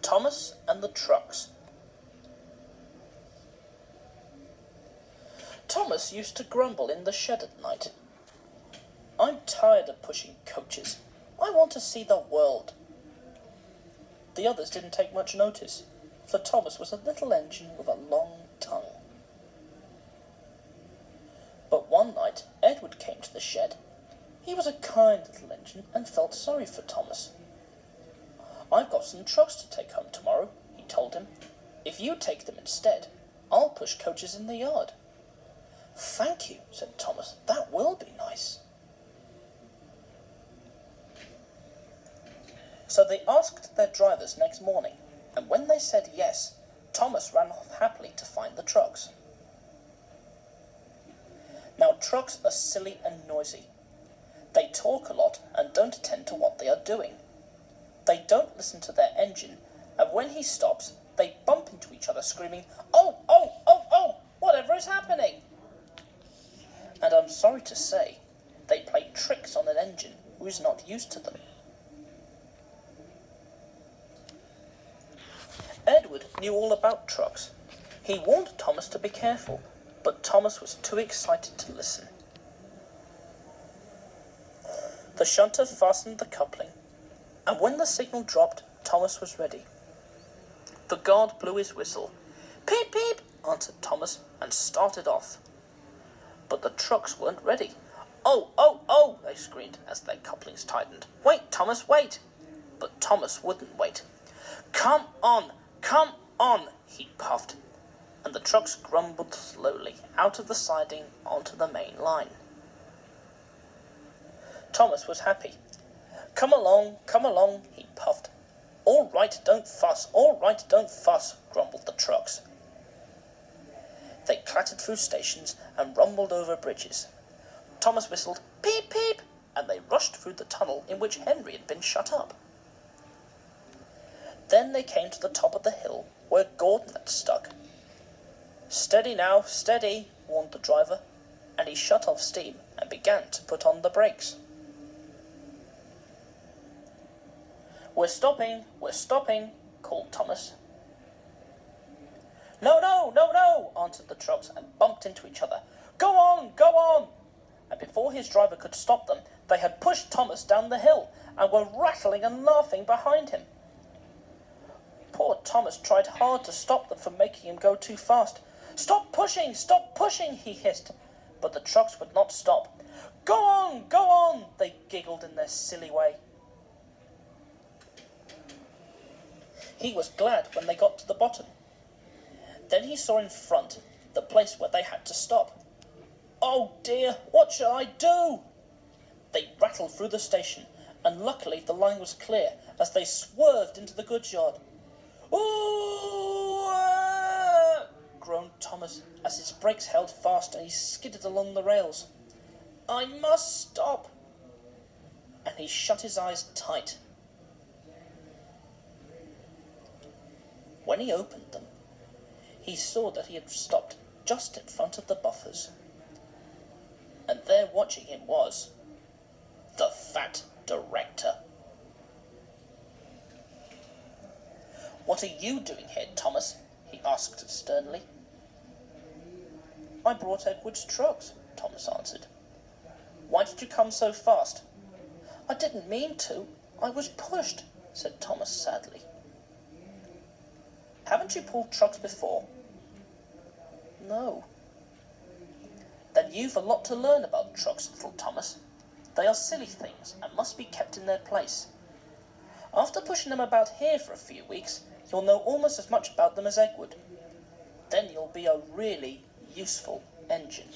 Thomas and the Trucks. Thomas used to grumble in the shed at night. "I'm tired of pushing coaches. I want to see the world." The others didn't take much notice, for Thomas was a little engine with a long tongue. But one night Edward came to the shed. He was a kind little engine and felt sorry for Thomas. "I've got some trucks to take home tomorrow," he told him. "If you take them instead, I'll push coaches in the yard." "Thank you," said Thomas. "That will be nice." So they asked their drivers next morning, and when they said yes, Thomas ran off happily to find the trucks. Now trucks are silly and noisy. They talk a lot and don't attend to what they are doing. They don't listen to their engine, and when he stops, they bump into each other screaming, "Oh, oh, oh, oh, whatever is happening?" And I'm sorry to say, they play tricks on an engine who is not used to them. Edward knew all about trucks. He warned Thomas to be careful, but Thomas was too excited to listen. The shunter fastened the coupling, and when the signal dropped, Thomas was ready. The guard blew his whistle. "Peep, peep," answered Thomas, and started off. But the trucks weren't ready. "Oh, oh, oh," they screamed as their couplings tightened. "Wait, Thomas, wait." But Thomas wouldn't wait. Come on, he puffed, and the trucks grumbled slowly out of the siding onto the main line. Thomas was happy. Come along, he puffed. All right, don't fuss, grumbled the trucks. They clattered through stations and rumbled over bridges. Thomas whistled, "Peep, peep," and they rushed through the tunnel in which Henry had been shut up. Then they came to the top of the hill where Gordon had stuck. "Steady now, steady," warned the driver, and he shut off steam and began to put on the brakes. We're stopping, called Thomas. No, answered the trucks and bumped into each other. Go on! And before his driver could stop them, they had pushed Thomas down the hill and were rattling and laughing behind him. Poor Thomas tried hard to stop them from making him go too fast. Stop pushing, he hissed, but the trucks would not stop. Go on, they giggled in their silly way. He was glad when they got to the bottom. Then he saw in front the place where they had to stop. Oh dear, what shall I do? They rattled through the station, and luckily the line was clear as they swerved into the goods yard. Ooh! Groaned Thomas as his brakes held fast and he skidded along the rails. I must stop! And he shut his eyes tight. When he opened them, he saw that he had stopped just in front of the buffers. And there watching him was the fat director. What are you doing here, Thomas? He asked sternly. I brought Edward's trucks, Thomas answered. Why did you come so fast? I didn't mean to. I was pushed, said Thomas sadly. Haven't you pulled trucks before? No. Then you've a lot to learn about trucks, little Thomas. They are silly things and must be kept in their place. After pushing them about here for a few weeks, you'll know almost as much about them as Edward. Then you'll be a really useful engine.